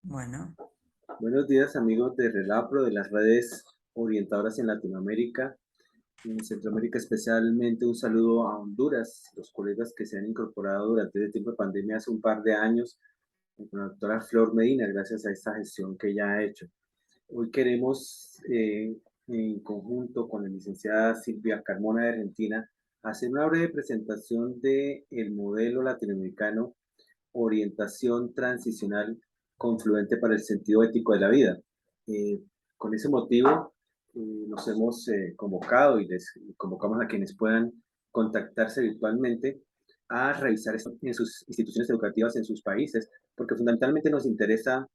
Bueno, Buenos días amigos de Relapro, de las redes orientadoras en Latinoamérica, en Centroamérica especialmente un saludo a Honduras, los colegas que se han incorporado durante este tiempo de pandemia hace un par de años, con la doctora Flor Medina, gracias a esta gestión que ella ha hecho. Hoy queremos, en conjunto con la licenciada Silvia Carmona de Argentina, hacer una breve presentación del modelo latinoamericano orientación transicional confluente para el sentido ético de la vida. Eh, con ese motivo, nos hemos convocado y les convocamos a quienes puedan contactarse virtualmente a revisar esto en sus instituciones educativas en sus países, porque fundamentalmente nos interesa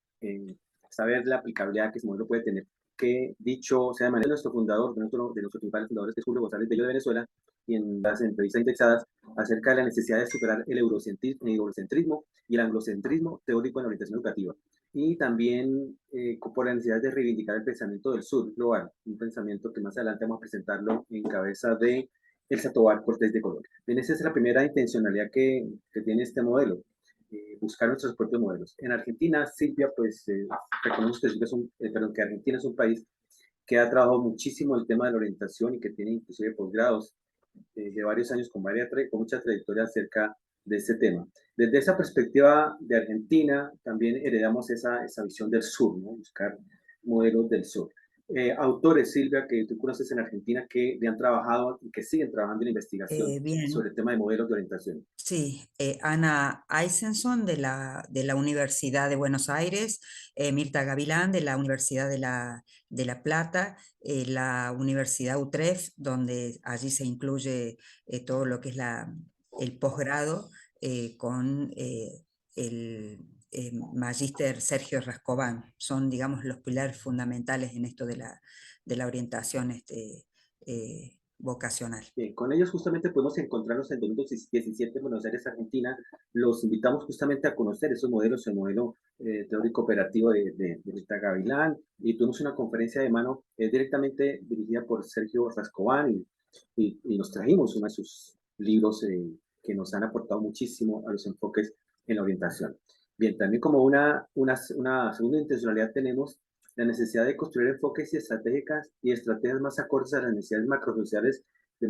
saber la aplicabilidad que ese modelo puede tener. Que dicho sea de manera de nuestro fundador, de nuestros principales fundadores, que es Julio González Bello de Venezuela, y en las entrevistas indexadas acerca de la necesidad de superar el eurocentrismo y el anglocentrismo teórico en la orientación educativa. Y también por la necesidad de reivindicar el pensamiento del sur global, un pensamiento que más adelante vamos a presentarlo en cabeza de Elsa Tobar Cortés de Colombia. Bien, esa es la primera intencionalidad que tiene este modelo, buscar nuestros propios modelos. En Argentina, Silvia, pues reconozco que, que Argentina es un país que ha trabajado muchísimo el tema de la orientación y que tiene inclusive posgrados de varios años con mucha trayectoria acerca de este tema. Desde esa perspectiva de Argentina, también heredamos esa visión del sur, ¿no? Buscar modelos del sur. Autores, Silvia, que tú conoces en Argentina, que le han trabajado y que siguen trabajando en investigación bien, sobre el tema de modelos de orientación. sí, Ana Eisenson de la Universidad de Buenos Aires, Mirta Gavilán de la Universidad de La Plata, la Universidad Utrecht, donde allí se incluye todo lo que es el posgrado con el magíster Sergio Rascobán. Son, digamos, los pilares fundamentales en esto de la orientación vocacional. Con ellos justamente podemos encontrarnos en 2017 en Buenos Aires, Argentina. Los invitamos justamente a conocer esos modelos, el modelo teórico operativo de Rita Gavilán, y tuvimos una conferencia de mano directamente dirigida por Sergio Rascobán y nos trajimos uno de sus libros que nos han aportado muchísimo a los enfoques en la orientación. Bien, también como una segunda intencionalidad tenemos la necesidad de construir enfoques y estrategias más acordes a las necesidades macrosociales de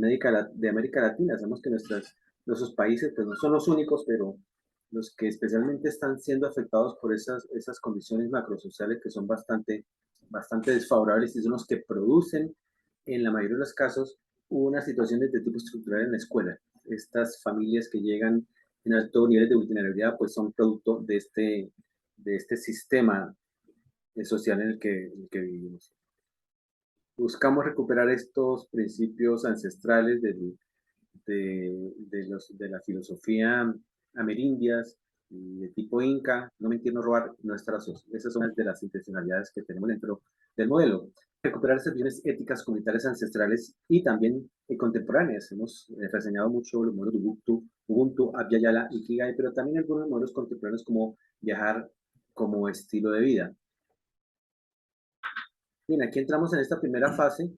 América Latina. Sabemos que nuestros países pues, no son los únicos, pero los que especialmente están siendo afectados por esas condiciones macrosociales que son bastante desfavorables y son los que producen, en la mayoría de los casos, una situación de tipo estructural en la escuela. Estas familias que llegan en alto nivel de vulnerabilidad pues son producto de este sistema social en el que vivimos. Buscamos recuperar estos principios ancestrales de la filosofía amerindias y de tipo inca, no mentir, no robar, nuestras. Esas son de las intencionalidades que tenemos dentro del modelo. Recuperar esas visiones éticas comunitarias ancestrales y también contemporáneas. Hemos reseñado mucho los modelos de Ubuntu, Abya Yala, Ikigai, pero también algunos modelos contemporáneos como viajar como estilo de vida. Bien, aquí entramos en esta primera fase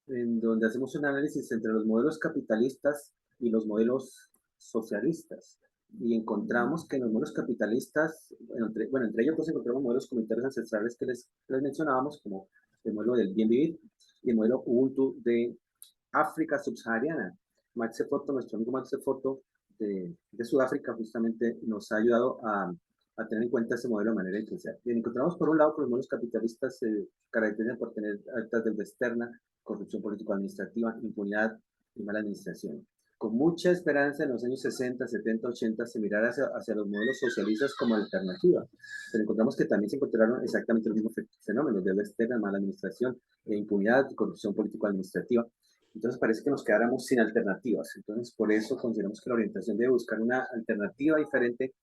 en donde hacemos un análisis entre los modelos capitalistas y los modelos socialistas. Y encontramos que en los modelos capitalistas, entre ellos dos encontramos modelos comunitarios ancestrales que les mencionábamos, como el modelo del bien vivir y el modelo Ubuntu de África subsahariana. Max Sefoto, nuestro amigo Max Sefoto de Sudáfrica, justamente nos ha ayudado a tener en cuenta ese modelo de manera esencial. Bien, encontramos por un lado que los modelos capitalistas se caracterizan por tener altas deuda externa, corrupción político-administrativa, impunidad y mala administración. Con mucha esperanza en los años 60, 70, 80 se mirara hacia los modelos socialistas como alternativa, pero encontramos que también se encontraron exactamente los mismos fenómenos, deuda externa, mala administración, impunidad, corrupción político-administrativa. Entonces parece que nos quedáramos sin alternativas. Entonces por eso consideramos que la orientación debe buscar una alternativa diferente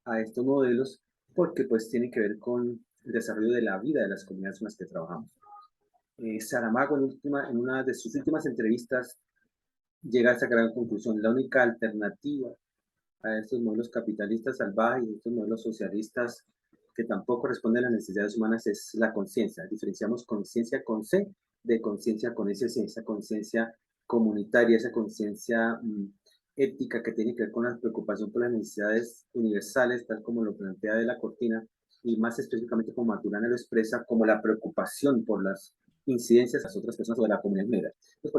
a estos modelos porque pues tiene que ver con el desarrollo de la vida de las comunidades con las que trabajamos. Saramago en una de sus últimas entrevistas llega a esa gran conclusión. La única alternativa a estos modelos capitalistas salvajes y estos modelos socialistas que tampoco responden a las necesidades humanas es la conciencia. Diferenciamos conciencia con C de conciencia con S, esa conciencia comunitaria, esa conciencia ética que tiene que ver con la preocupación por las necesidades universales, tal como lo plantea de la Cortina, y más específicamente como Maturana lo expresa, como la preocupación por las incidencias de las otras personas o de la comunidad en general. Entonces,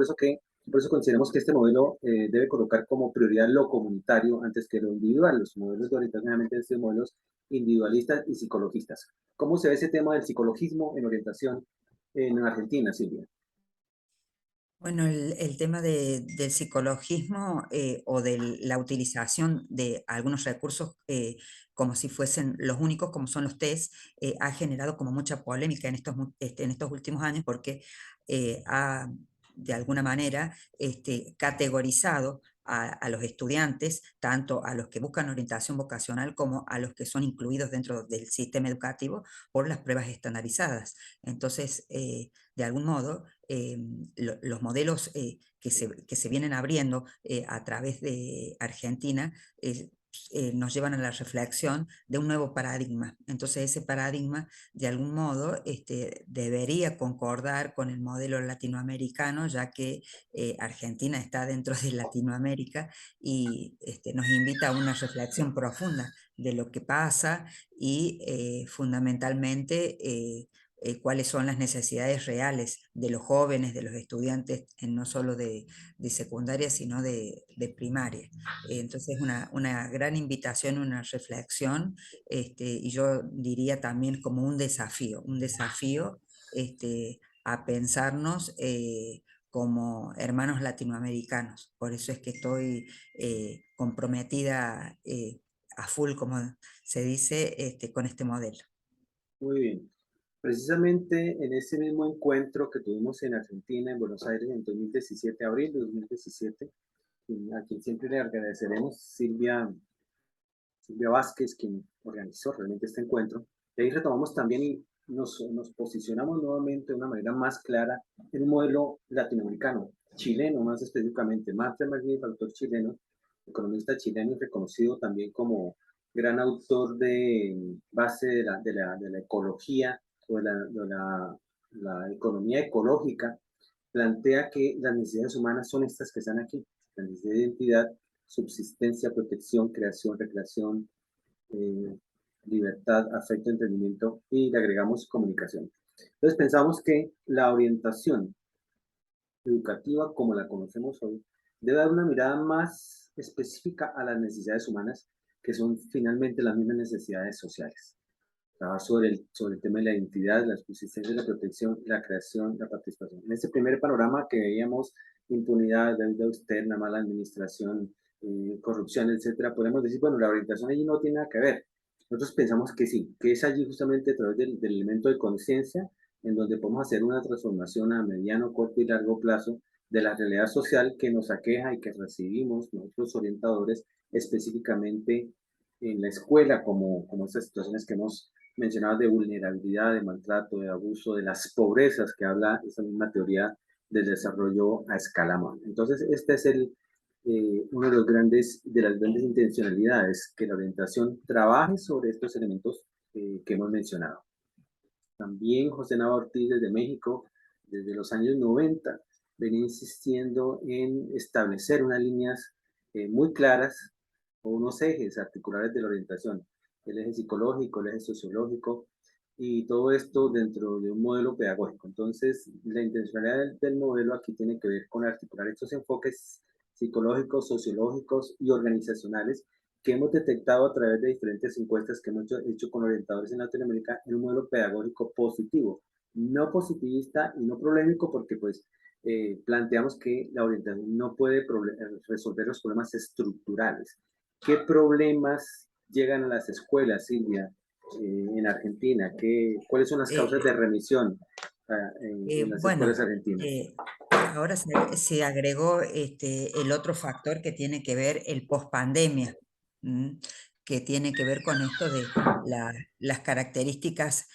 por eso consideramos que este modelo debe colocar como prioridad lo comunitario antes que lo individual. Los modelos de orientación generalmente son modelos individualistas y psicologistas. ¿Cómo se ve ese tema del psicologismo en orientación en Argentina, Silvia? Bueno, el tema del psicologismo o de la utilización de algunos recursos como si fuesen los únicos, como son los test, ha generado como mucha polémica en en estos últimos años porque ha de alguna manera categorizado a los estudiantes, tanto a los que buscan orientación vocacional como a los que son incluidos dentro del sistema educativo por las pruebas estandarizadas. Entonces, de algún modo, los modelos que se vienen abriendo a través de Argentina nos llevan a la reflexión de un nuevo paradigma. Entonces ese paradigma de algún modo debería concordar con el modelo latinoamericano, ya que Argentina está dentro de Latinoamérica y nos invita a una reflexión profunda de lo que pasa y fundamentalmente cuáles son las necesidades reales de los jóvenes, de los estudiantes, no solo de secundaria, sino de primaria. Entonces, una gran invitación, una reflexión, y yo diría también como un desafío a pensarnos como hermanos latinoamericanos. Por eso es que estoy comprometida a full, como se dice, con este modelo. Muy bien. Precisamente en ese mismo encuentro que tuvimos en Argentina, en Buenos Aires, en 2017, abril de 2017, a quien siempre le agradeceremos, Silvia Vázquez, quien organizó realmente este encuentro. De ahí retomamos también y nos posicionamos nuevamente de una manera más clara en un modelo latinoamericano, chileno más específicamente. Marta Magni, autor chileno, economista chileno y reconocido también como gran autor de base de la ecología o la economía ecológica, plantea que las necesidades humanas son estas que están aquí: la necesidad de identidad, subsistencia, protección, creación, recreación, eh, libertad, afecto, entendimiento, y le agregamos comunicación. Entonces pensamos que la orientación educativa como la conocemos hoy debe dar una mirada más específica a las necesidades humanas, que son finalmente las mismas necesidades sociales. Trabajar sobre el tema de la identidad, la subsistencia, la protección, la creación, la participación. En este primer panorama que veíamos, impunidad, deuda externa, mala administración, corrupción, etcétera, podemos decir, bueno, la orientación allí no tiene nada que ver. Nosotros pensamos que sí, que es allí justamente a través del elemento de conciencia en donde podemos hacer una transformación a mediano, corto y largo plazo de la realidad social que nos aqueja y que recibimos nosotros orientadores específicamente en la escuela, como estas situaciones que hemos mencionado de vulnerabilidad, de maltrato, de abuso, de las pobrezas que habla esa misma teoría del desarrollo a escala humana. Entonces, este es uno de las grandes intencionalidades, que la orientación trabaje sobre estos elementos que hemos mencionado. También José Nava Ortiz desde México, desde los años 90, venía insistiendo en establecer unas líneas muy claras o unos ejes articulares de la orientación: el eje psicológico, el eje sociológico, y todo esto dentro de un modelo pedagógico. Entonces, la intencionalidad del modelo aquí tiene que ver con articular estos enfoques psicológicos, sociológicos y organizacionales que hemos detectado a través de diferentes encuestas que hemos hecho con orientadores en Latinoamérica en un modelo pedagógico positivo, no positivista y no problemático, porque pues planteamos que la orientación no puede resolver los problemas estructurales. ¿Qué problemas llegan a las escuelas, Silvia, en Argentina? ¿Cuáles son las causas Eh, de remisión en las escuelas bueno, argentinas? ahora se agregó el otro factor que tiene que ver el pospandemia, que tiene que ver con esto de las características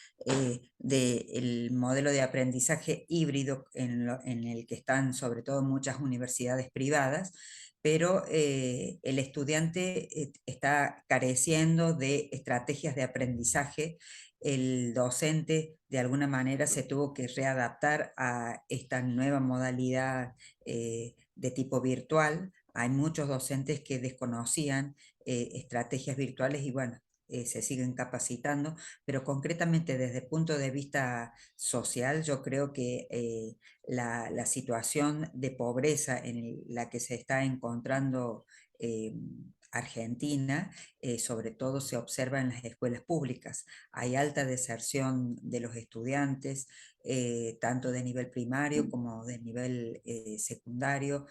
del modelo de aprendizaje híbrido en el que están sobre todo muchas universidades privadas, pero el estudiante está careciendo de estrategias de aprendizaje. El docente de alguna manera se tuvo que readaptar a esta nueva modalidad de tipo virtual. Hay muchos docentes que desconocían estrategias virtuales y bueno, se siguen capacitando, pero concretamente desde el punto de vista social, yo creo que la situación de pobreza en la que se está encontrando Argentina, sobre todo se observa en las escuelas públicas. Hay alta deserción de los estudiantes, tanto de nivel primario como de nivel secundario.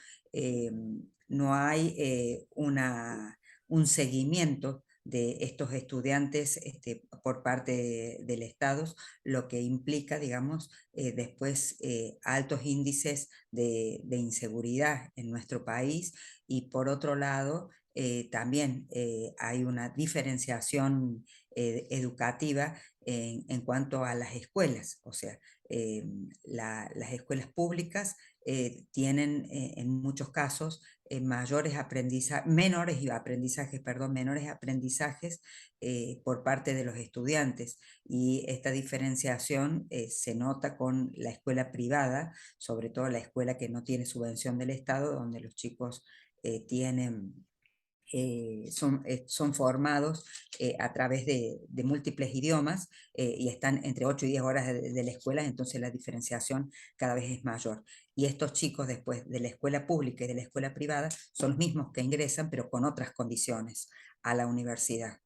No hay un seguimiento de estos estudiantes por parte del Estado, lo que implica, digamos, después altos índices de inseguridad en nuestro país y por otro lado, también hay una diferenciación educativa en cuanto a las escuelas, o sea, las escuelas públicas tienen en muchos casos menores aprendizajes por parte de los estudiantes y esta diferenciación se nota con la escuela privada, sobre todo la escuela que no tiene subvención del Estado, donde los chicos tienen son formados a través de múltiples idiomas y están entre 8 y 10 horas de la escuela, entonces la diferenciación cada vez es mayor. Y estos chicos después de la escuela pública y de la escuela privada son los mismos que ingresan, pero con otras condiciones a la universidad.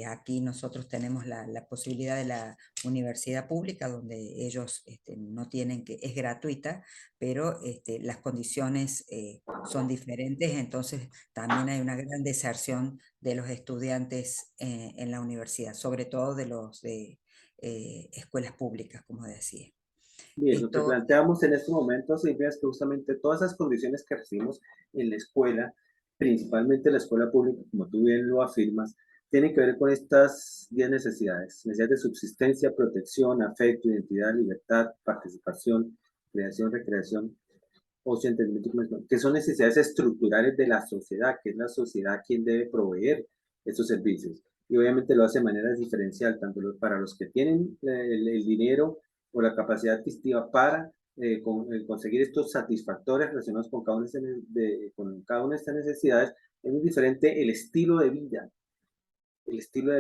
Aquí nosotros tenemos la posibilidad de la universidad pública, donde ellos no tienen que, es gratuita, pero las condiciones son diferentes, entonces también hay una gran deserción de los estudiantes en la universidad, sobre todo de los de escuelas públicas, como decía. Bien, lo que Esto, planteamos en este momento, Silvia, es que justamente todas esas condiciones que recibimos en la escuela, principalmente la escuela pública, como tú bien lo afirmas, tienen que ver con estas 10 necesidades. Necesidades de subsistencia, protección, afecto, identidad, libertad, participación, creación, recreación, ocio, entretenimiento, que son necesidades estructurales de la sociedad, que es la sociedad quien debe proveer esos servicios. Y obviamente lo hace de manera diferencial, tanto para los que tienen el dinero o la capacidad adquisitiva para conseguir estos satisfactores relacionados con cada una de estas necesidades, es muy diferente el estilo de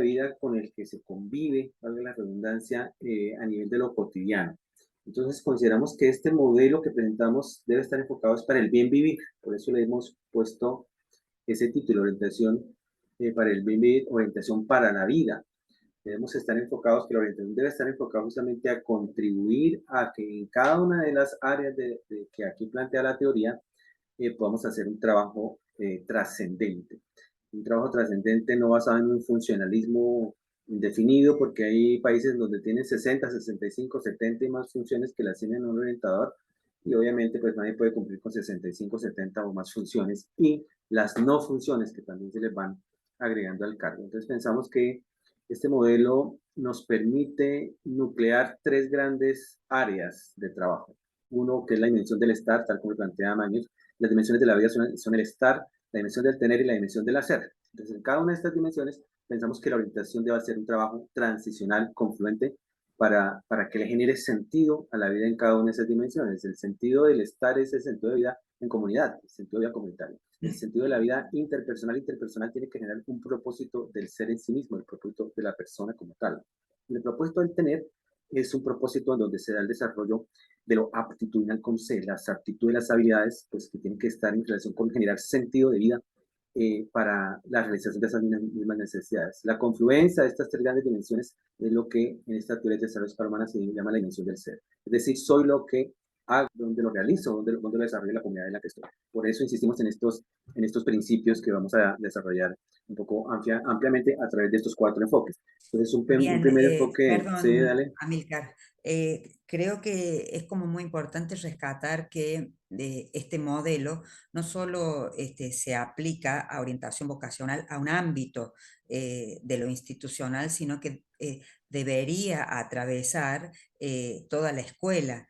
vida con el que se convive, valga la redundancia, a nivel de lo cotidiano. Entonces consideramos que este modelo que presentamos debe estar enfocado para el bien vivir, por eso le hemos puesto ese título, orientación para el bien vivir, orientación para la vida. Debemos estar enfocados, que la orientación debe estar enfocada justamente a contribuir a que en cada una de las áreas que aquí plantea la teoría podamos hacer un trabajo trascendente. Un trabajo trascendente no basado en un funcionalismo indefinido, porque hay países donde tienen 60, 65, 70 y más funciones que le asignan a un orientador, y obviamente pues nadie puede cumplir con 65, 70 o más funciones, y las no funciones que también se les van agregando al cargo. Entonces pensamos que este modelo nos permite nuclear 3 grandes áreas de trabajo. Uno, que es la dimensión del estar, tal como plantea Maños. Las dimensiones de la vida son el estar, la dimensión del tener y la dimensión del hacer. Entonces, en cada una de estas dimensiones, pensamos que la orientación debe ser un trabajo transicional, confluente, para que le genere sentido a la vida en cada una de esas dimensiones. El sentido del estar es el sentido de vida en comunidad, el sentido de vida comunitario. El sentido de la vida interpersonal tiene que generar un propósito del ser en sí mismo, el propósito de la persona como tal. El propósito del tener es un propósito en donde se da el desarrollo de lo aptitudinal con C, las aptitudes, las habilidades, pues que tienen que estar en relación con generar sentido de vida para la realización de esas mismas necesidades. La confluencia de estas 3 grandes dimensiones es lo que en esta teoría de desarrollo para humanas se llama la dimensión del ser. Es decir, soy lo que hago, donde lo realizo, donde lo desarrollo la comunidad en la que estoy. Por eso insistimos en estos principios que vamos a desarrollar un poco ampliamente a través de estos 4 enfoques. Entonces, un bien, primer enfoque, sí, perdón, dale. Amilcar, creo que es como muy importante rescatar que este modelo no solo se aplica a orientación vocacional a un ámbito de lo institucional, sino que debería atravesar toda la escuela.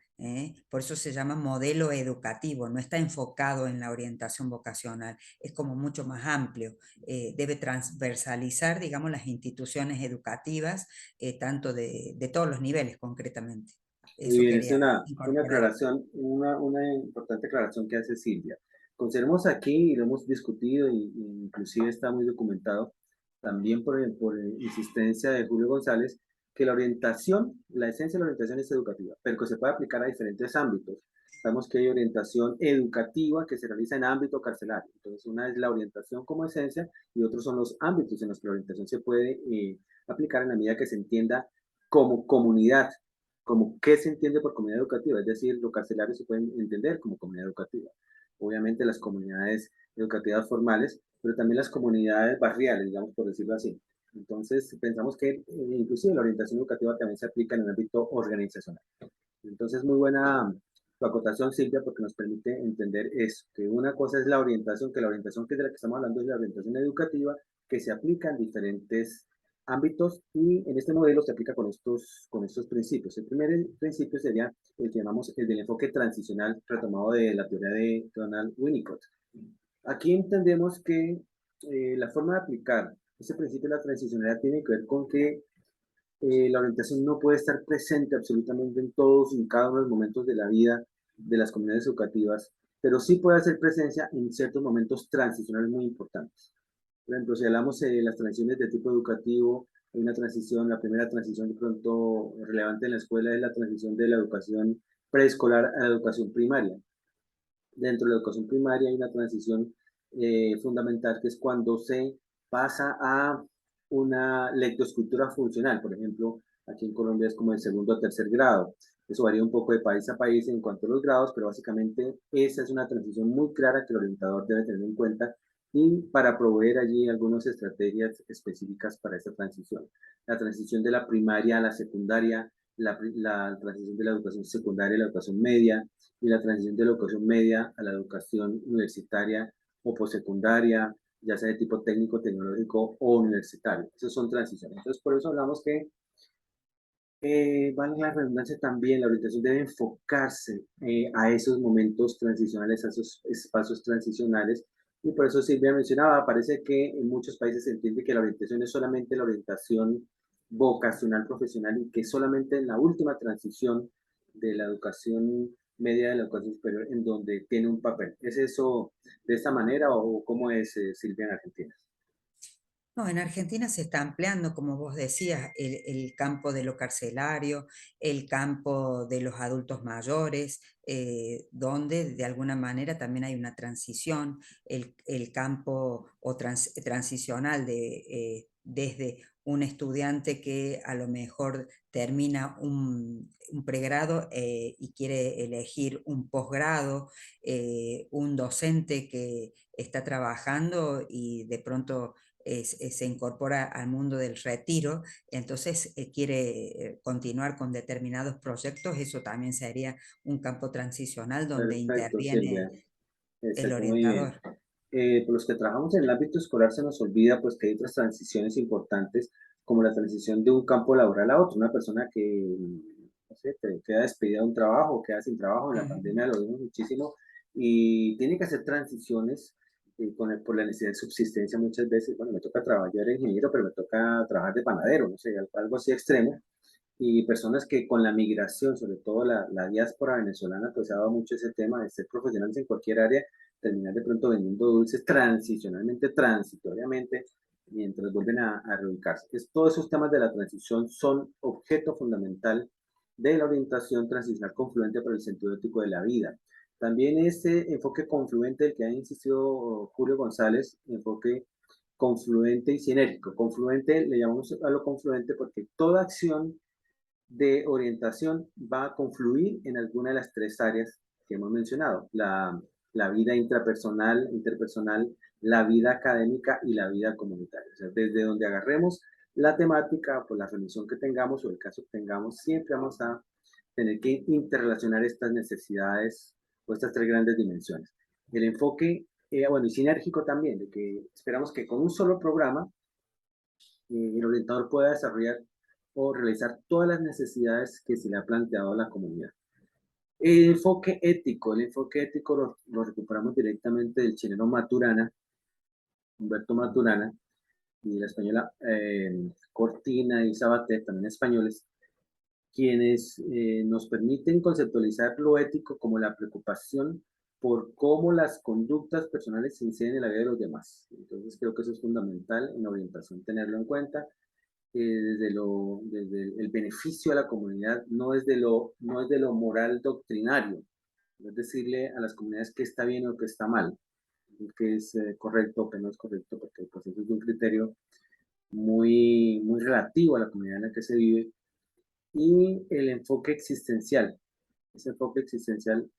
Por eso se llama modelo educativo, no está enfocado en la orientación vocacional, es como mucho más amplio. Debe transversalizar, digamos, las instituciones educativas, tanto de todos los niveles concretamente. Muy Eso bien, es quería una incorporar. aclaración, una importante aclaración que hace Silvia. Consideremos aquí, y lo hemos discutido, y inclusive está muy documentado, también por insistencia de Julio González, que la orientación, la esencia de la orientación es educativa, pero que se puede aplicar a diferentes ámbitos. Sabemos que hay orientación educativa que se realiza en ámbito carcelario. Entonces, una es la orientación como esencia y otros son los ámbitos en los que la orientación se puede aplicar en la medida que se entienda como comunidad, como qué se entiende por comunidad educativa, es decir, lo carcelario se puede entender como comunidad educativa. Obviamente las comunidades educativas formales, pero también las comunidades barriales, digamos, por decirlo así. Entonces, pensamos que inclusive la orientación educativa también se aplica en el ámbito organizacional. Entonces, muy buena tu acotación, Silvia, porque nos permite entender eso, que una cosa es la orientación, que la orientación que es de la que estamos hablando es la orientación educativa, que se aplica en diferentes ámbitos y en este modelo se aplica con estos principios. El primer principio sería el que llamamos el del enfoque transicional retomado de la teoría de Donald Winnicott. Aquí entendemos que la forma de aplicar ese principio de la transicionalidad tiene que ver con que la orientación no puede estar presente absolutamente en todos y cada uno de los momentos de la vida de las comunidades educativas, pero sí puede hacer presencia en ciertos momentos transicionales muy importantes. Por ejemplo, si hablamos de las transiciones de tipo educativo, hay una transición, la primera transición de pronto relevante en la escuela es la transición de la educación preescolar a la educación primaria. Dentro de la educación primaria hay una transición fundamental que es cuando se pasa a una lectoescritura funcional. Por ejemplo, aquí en Colombia es como el segundo o tercer grado. Eso varía un poco de país a país en cuanto a los grados, pero básicamente esa es una transición muy clara que el orientador debe tener en cuenta y para proveer allí algunas estrategias específicas para esa transición. La transición de la primaria a la secundaria, la transición de la educación secundaria a la educación media, y la transición de la educación media a la educación universitaria o postsecundaria, ya sea de tipo técnico, tecnológico o universitario. Esas son transiciones. Entonces, por eso hablamos que, vale la redundancia también, la orientación debe enfocarse a esos momentos transicionales, a esos espacios transicionales. Y por eso Silvia mencionaba, parece que en muchos países se entiende que la orientación es solamente la orientación vocacional profesional y que solamente en la última transición de la educación media de la educación superior en donde tiene un papel. ¿Es eso de esta manera o cómo es, Silvia, en Argentina? No, en Argentina se está ampliando, como vos decías, el campo de lo carcelario, el campo de los adultos mayores, donde de alguna manera también hay una transición, el campo o transicional desde un estudiante que a lo mejor termina un pregrado y quiere elegir un posgrado, un docente que está trabajando y de pronto se incorpora al mundo del retiro, entonces quiere continuar con determinados proyectos, eso también sería un campo transicional donde Perfecto, interviene Silvia. el Exacto, muy bien. orientador. Por los que trabajamos en el ámbito escolar se nos olvida pues que hay otras transiciones importantes como la transición de un campo laboral a otro. Una persona que, no sé, queda despedida de un trabajo, queda sin trabajo, en la Ujú. pandemia lo vimos muchísimo y tiene que hacer transiciones por la necesidad de subsistencia muchas veces. Bueno, me toca trabajar, yo era ingeniero, pero me toca trabajar de panadero, no sé, algo así extremo y personas que con la migración, sobre todo la diáspora venezolana, pues ha dado mucho ese tema de ser profesionales en cualquier área, terminar de pronto vendiendo dulces transicionalmente, transitoriamente, mientras vuelven a reubicarse. Todos esos temas de la transición son objeto fundamental de la orientación transicional confluente para el sentido ético de la vida. También este enfoque confluente del que ha insistido Julio González, enfoque confluente y sinérgico. Confluente, le llamamos a lo confluente porque toda acción de orientación va a confluir en alguna de las tres áreas que hemos mencionado, la vida intrapersonal, interpersonal, la vida académica y la vida comunitaria. O sea, desde donde agarremos la temática, por la religión que tengamos o el caso que tengamos, siempre vamos a tener que interrelacionar estas necesidades o estas tres grandes dimensiones. El enfoque, bueno, y sinérgico también, de que esperamos que con un solo programa el orientador pueda desarrollar o realizar todas las necesidades que se le ha planteado a la comunidad. El enfoque ético lo recuperamos directamente del chileno Maturana, Humberto Maturana, y de la española Cortina y Sabater, también españoles, quienes nos permiten conceptualizar lo ético como la preocupación por cómo las conductas personales inciden en la vida de los demás. Entonces creo que eso es fundamental en la orientación, tenerlo en cuenta desde el beneficio a la comunidad, no es de lo moral doctrinario, no es decirle a las comunidades qué está bien o qué está mal, qué es correcto o qué no es correcto, porque pues, eso es un criterio muy relativo a la comunidad en la que se vive, y el enfoque existencial. Ese enfoque existencial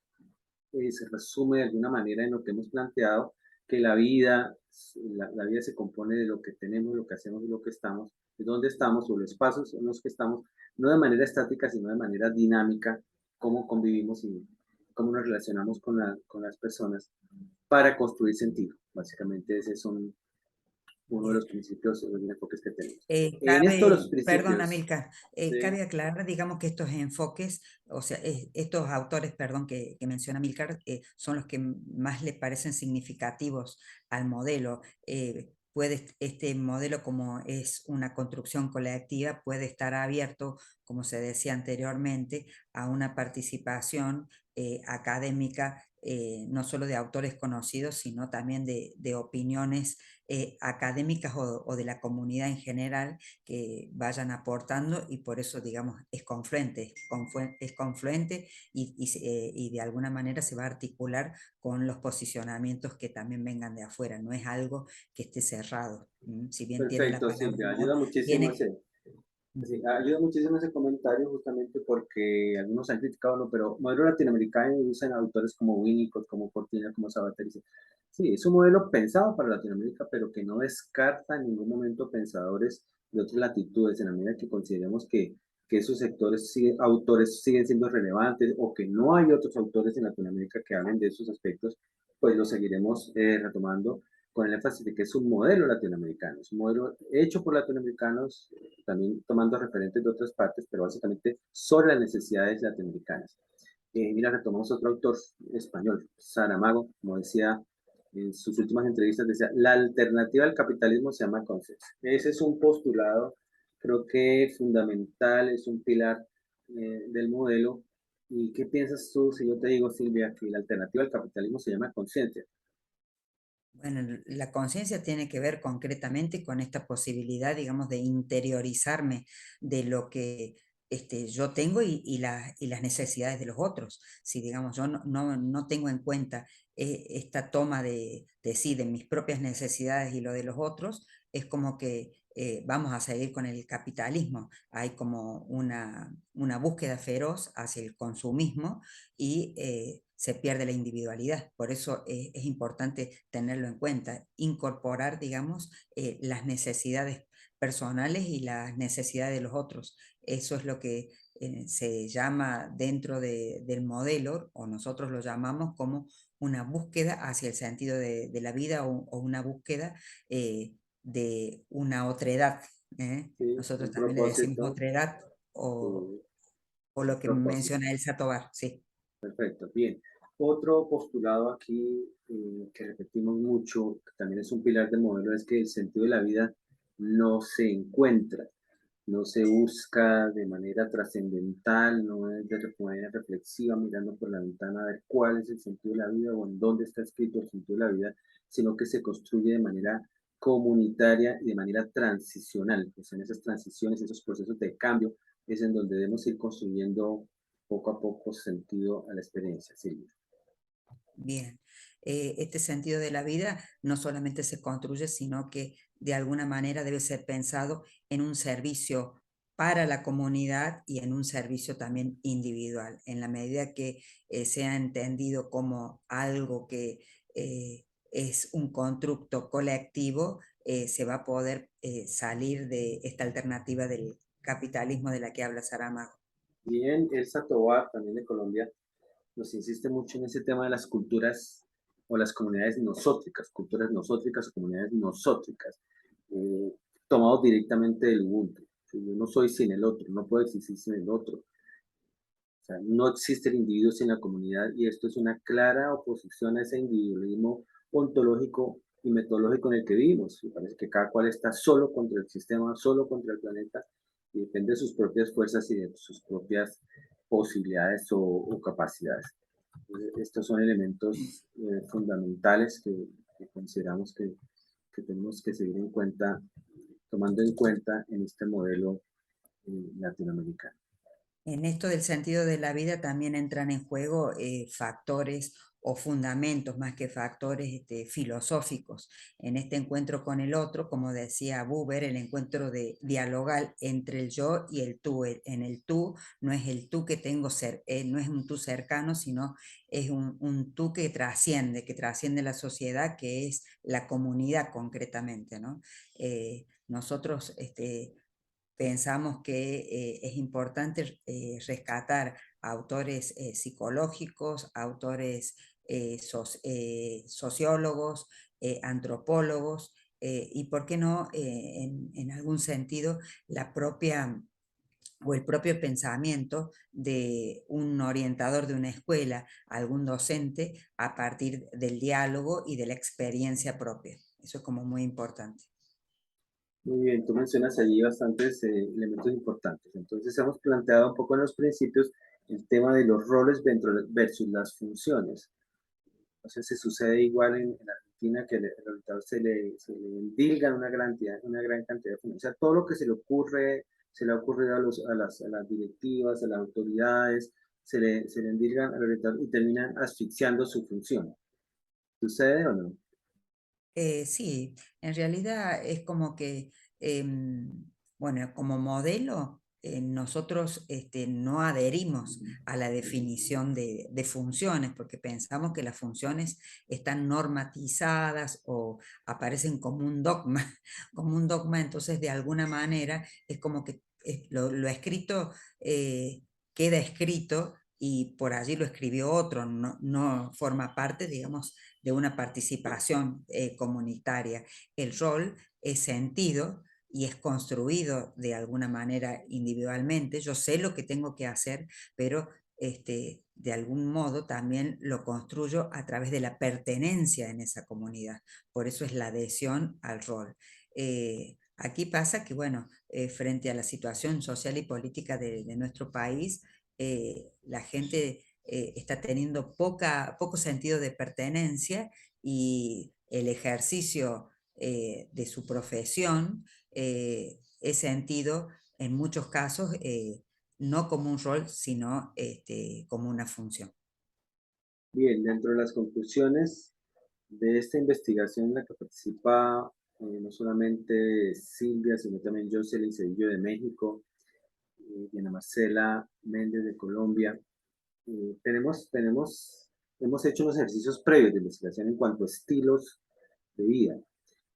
se resume de alguna manera en lo que hemos planteado, que la vida se compone de lo que tenemos, lo que hacemos y lo que estamos, de dónde estamos o los pasos en los que estamos, no de manera estática, sino de manera dinámica, cómo convivimos y cómo nos relacionamos con las personas para construir sentido. Básicamente ese es uno de Bien. los principios, de los enfoques que tenemos. En estos los Cabe, perdón, principios, Amilcar, sí, cabe aclarar, digamos, que estos enfoques, o sea, estos autores, perdón, que menciona Amilcar, son los que más le parecen significativos al modelo. Este modelo, como es una construcción colectiva, puede estar abierto, como se decía anteriormente, a una participación académica, no solo de autores conocidos, sino también de opiniones académicas o de la comunidad en general que vayan aportando, y por eso, digamos, es confluente y de alguna manera se va a articular con los posicionamientos que también vengan de afuera, no es algo que esté cerrado. Si bien tiene la perfecto, palabra, Silvia, ayuda muchísimo tiene... ese. Sí, ayuda muchísimo ese comentario justamente porque algunos han criticado, no, pero modelo latinoamericano usan autores como Winnicott, como Cortina, como Sabater. Sí, es un modelo pensado para Latinoamérica, pero que no descarta en ningún momento pensadores de otras latitudes, en la medida que consideremos que esos autores siguen siendo relevantes o que no hay otros autores en Latinoamérica que hablen de esos aspectos, pues lo seguiremos retomando con el énfasis de que es un modelo latinoamericano, es un modelo hecho por latinoamericanos, también tomando referentes de otras partes, pero básicamente sobre las necesidades latinoamericanas. Mira, retomamos otro autor español, Saramago, como decía en sus últimas entrevistas, decía, la alternativa al capitalismo se llama conciencia. Ese es un postulado, creo que fundamental, es un pilar del modelo. ¿Y qué piensas tú si yo te digo, Silvia, que la alternativa al capitalismo se llama conciencia? Bueno, la conciencia tiene que ver concretamente con esta posibilidad, digamos, de interiorizarme de lo que yo tengo y las necesidades de los otros. Si, digamos, yo no tengo en cuenta esta toma de sí, de mis propias necesidades y lo de los otros, es como que vamos a seguir con el capitalismo. Hay como una búsqueda feroz hacia el consumismo y se pierde la individualidad. Por eso es importante tenerlo en cuenta, incorporar, digamos, las necesidades personales y las necesidades de los otros. Eso es lo que se llama dentro del modelo, o nosotros lo llamamos como una búsqueda hacia el sentido de la vida o una búsqueda de una otredad. Sí, Nosotros un también le decimos propósito, otredad o, un o lo que propósito. menciona Elsa Tobar, sí. Perfecto, bien. Otro postulado aquí que repetimos mucho, que también es un pilar del modelo, es que el sentido de la vida no se encuentra, no se busca de manera trascendental, no es de manera reflexiva, mirando por la ventana a ver cuál es el sentido de la vida o en dónde está escrito el sentido de la vida, sino que se construye de manera comunitaria y de manera transicional. Pues en esas transiciones, esos procesos de cambio, es en donde debemos ir construyendo poco a poco sentido a la experiencia, Silvia. Bien, este sentido de la vida no solamente se construye, sino que de alguna manera debe ser pensado en un servicio para la comunidad y en un servicio también individual, en la medida que sea entendido como algo que es un constructo colectivo, se va a poder salir de esta alternativa del capitalismo de la que habla Saramago. Bien, Elsa Tobar, también de Colombia, nos insiste mucho en ese tema de las culturas o las comunidades nosótricas, culturas nosótricas o comunidades nosótricas, eh, tomados directamente del Ubuntu. Yo no soy sin el otro, no puedo existir sin el otro. O sea, no existe el individuo sin la comunidad y esto es una clara oposición a ese individualismo ontológico y metodológico en el que vivimos. Me parece que cada cual está solo contra el sistema, solo contra el planeta y depende de sus propias fuerzas y de sus propias posibilidades o capacidades. Estos son elementos fundamentales que consideramos que tenemos que seguir en cuenta, tomando en cuenta en este modelo latinoamericano. En esto del sentido de la vida también entran en juego factores o fundamentos más que factores filosóficos. En este encuentro con el otro, como decía Buber, el encuentro de dialogal entre el yo y el tú. En el tú no es el tú que tengo no es un tú cercano, sino es un tú que trasciende la sociedad, que es la comunidad concretamente, ¿no? Nosotros pensamos que es importante rescatar autores psicológicos, autores sociólogos, antropólogos, y por qué no, en algún sentido, la propia o el propio pensamiento de un orientador de una escuela, algún docente, a partir del diálogo y de la experiencia propia. Eso es como muy importante. Muy bien, tú mencionas allí bastantes elementos importantes. Entonces hemos planteado un poco en los principios el tema de los roles versus las funciones. Entonces se sucede igual en Argentina que al orientador se le endilgan una gran cantidad de funciones. O sea, todo lo que se le ocurre, se le ha ocurrido a las directivas, a las autoridades, se le endilgan al orientador y terminan asfixiando su función. ¿Sucede o no? Sí, en realidad es como que, bueno, como modelo, nosotros no adherimos a la definición de funciones, porque pensamos que las funciones están normatizadas o aparecen como un dogma, como un dogma. Entonces de alguna manera es como que lo escrito queda escrito y por allí lo escribió otro, no forma parte, digamos, de una participación comunitaria. El rol es sentido y es construido de alguna manera individualmente. Yo sé lo que tengo que hacer, pero de algún modo también lo construyo a través de la pertenencia en esa comunidad. Por eso es la adhesión al rol. Aquí pasa que, bueno, frente a la situación social y política de nuestro país, la gente está teniendo poco sentido de pertenencia, y el ejercicio de su profesión es sentido en muchos casos no como un rol, sino como una función. Bien, dentro de las conclusiones de esta investigación en la que participa no solamente Silvia, sino también Jocelyn Cedillo de México, Diana Marcela Méndez de Colombia, hemos hecho unos ejercicios previos de investigación en cuanto a estilos de vida.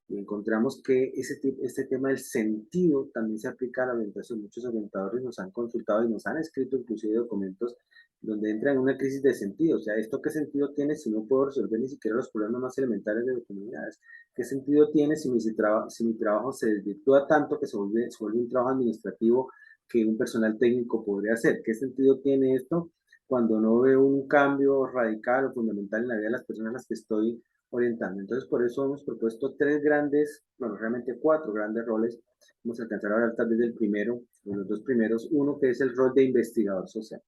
Y encontramos que este tema del sentido también se aplica a la orientación. Muchos orientadores nos han consultado y nos han escrito inclusive documentos donde entra en una crisis de sentido. O sea, ¿esto qué sentido tiene si no puedo resolver ni siquiera los problemas más elementales de las comunidades? ¿Qué sentido tiene si mi trabajo se desvirtúa tanto que se vuelve un trabajo administrativo que un personal técnico podría hacer? ¿Qué sentido tiene esto cuando no veo un cambio radical o fundamental en la vida de las personas a las que estoy orientando? Entonces, por eso hemos propuesto bueno, realmente cuatro grandes roles. Vamos a alcanzar a hablar tal vez del primero, de los dos primeros. Uno que es el rol de investigador social.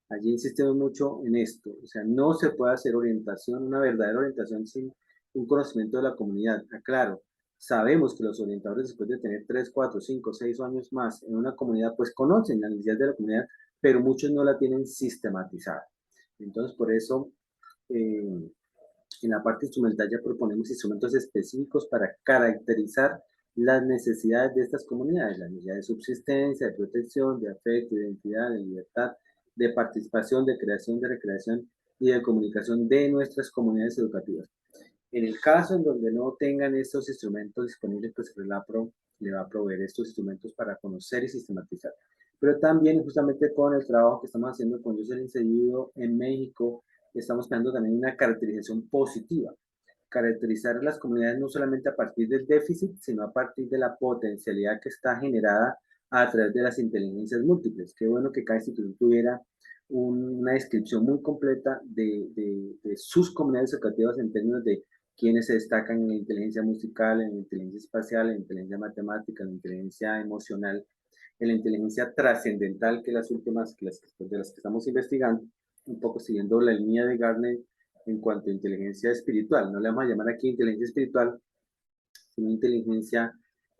Allí insistimos mucho en esto. O sea, no se puede hacer orientación, una verdadera orientación sin un conocimiento de la comunidad. Aclaro, sabemos que los orientadores, después de tener 3, 4, 5, 6 años más en una comunidad, pues conocen la necesidad de la comunidad, pero muchos no la tienen sistematizada. Entonces, por eso, en la parte instrumental ya proponemos instrumentos específicos para caracterizar las necesidades de estas comunidades, la necesidad de subsistencia, de protección, de afecto, de identidad, de libertad, de participación, de creación, de recreación y de comunicación de nuestras comunidades educativas. En el caso en donde no tengan estos instrumentos disponibles, pues RELAPRO le va a proveer estos instrumentos para conocer y sistematizar. Pero también, justamente con el trabajo que estamos haciendo con Jocelyn Seguido en México, estamos creando también una caracterización positiva. Caracterizar las comunidades no solamente a partir del déficit, sino a partir de la potencialidad que está generada a través de las inteligencias múltiples. Qué bueno que cada institución tuviera una descripción muy completa de sus comunidades educativas en términos de quienes se destacan en la inteligencia musical, en la inteligencia espacial, en la inteligencia matemática, en la inteligencia emocional, en la inteligencia trascendental, que las últimas de las que estamos investigando, un poco siguiendo la línea de Gartner en cuanto a inteligencia espiritual. No le vamos a llamar aquí inteligencia espiritual, sino inteligencia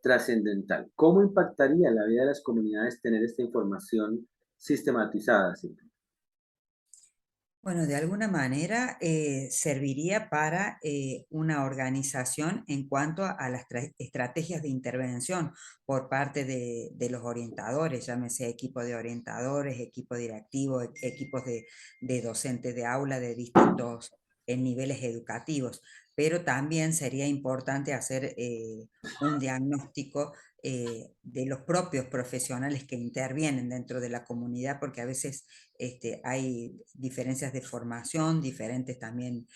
trascendental. ¿Cómo impactaría la vida de las comunidades tener esta información sistematizada? ¿Sí? Bueno, de alguna manera serviría para una organización en cuanto a las estrategias de intervención por parte de los orientadores, llámese equipo de orientadores, equipo directivo, equipos de docentes de aula de distintos niveles educativos. Pero también sería importante hacer un diagnóstico de los propios profesionales que intervienen dentro de la comunidad, porque a veces hay diferencias de formación, diferentes también,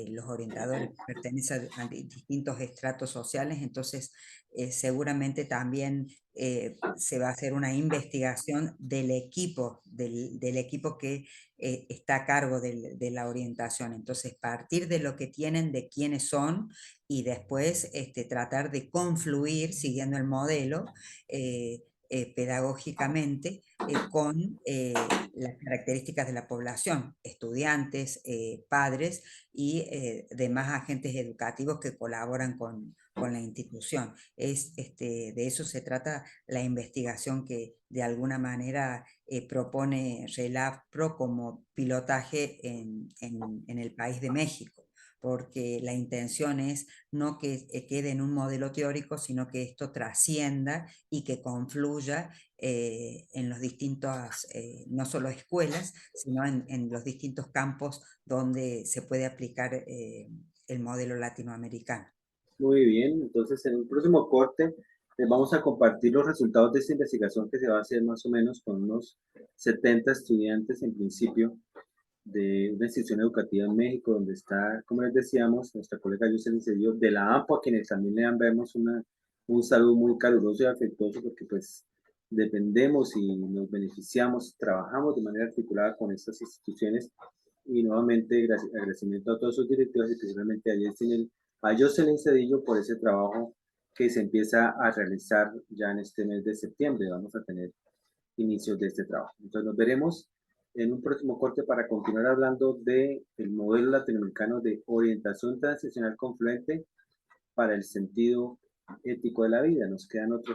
los orientadores pertenecen a distintos estratos sociales, entonces seguramente también se va a hacer una investigación del equipo, del equipo que está a cargo de la orientación. Entonces, partir de lo que tienen, de quiénes son, y después tratar de confluir, siguiendo el modelo, pedagógicamente con las características de la población, estudiantes, padres y demás agentes educativos que colaboran con la institución. De eso se trata la investigación que de alguna manera propone RELAPRO como pilotaje en el país de México, porque la intención es no que quede en un modelo teórico, sino que esto trascienda y que confluya en los distintos, no solo escuelas, sino en los distintos campos donde se puede aplicar el modelo latinoamericano. Muy bien, entonces en un próximo corte les vamos a compartir los resultados de esta investigación que se va a hacer más o menos con unos 70 estudiantes en principio de una institución educativa en México, donde está, como les decíamos, nuestra colega Yuselin Cedillo de la AMPO, a quienes también le enviamos un saludo muy caluroso y afectuoso, porque pues dependemos y nos beneficiamos, trabajamos de manera articulada con estas instituciones. Y nuevamente agradecimiento a todos sus directivos, especialmente a Jocelyn Cedillo por ese trabajo que se empieza a realizar ya en este mes de septiembre. Vamos a tener inicios de este trabajo. Entonces nos veremos en un próximo corte para continuar hablando del modelo latinoamericano de orientación transicional confluente para el sentido ético de la vida. Nos quedan otros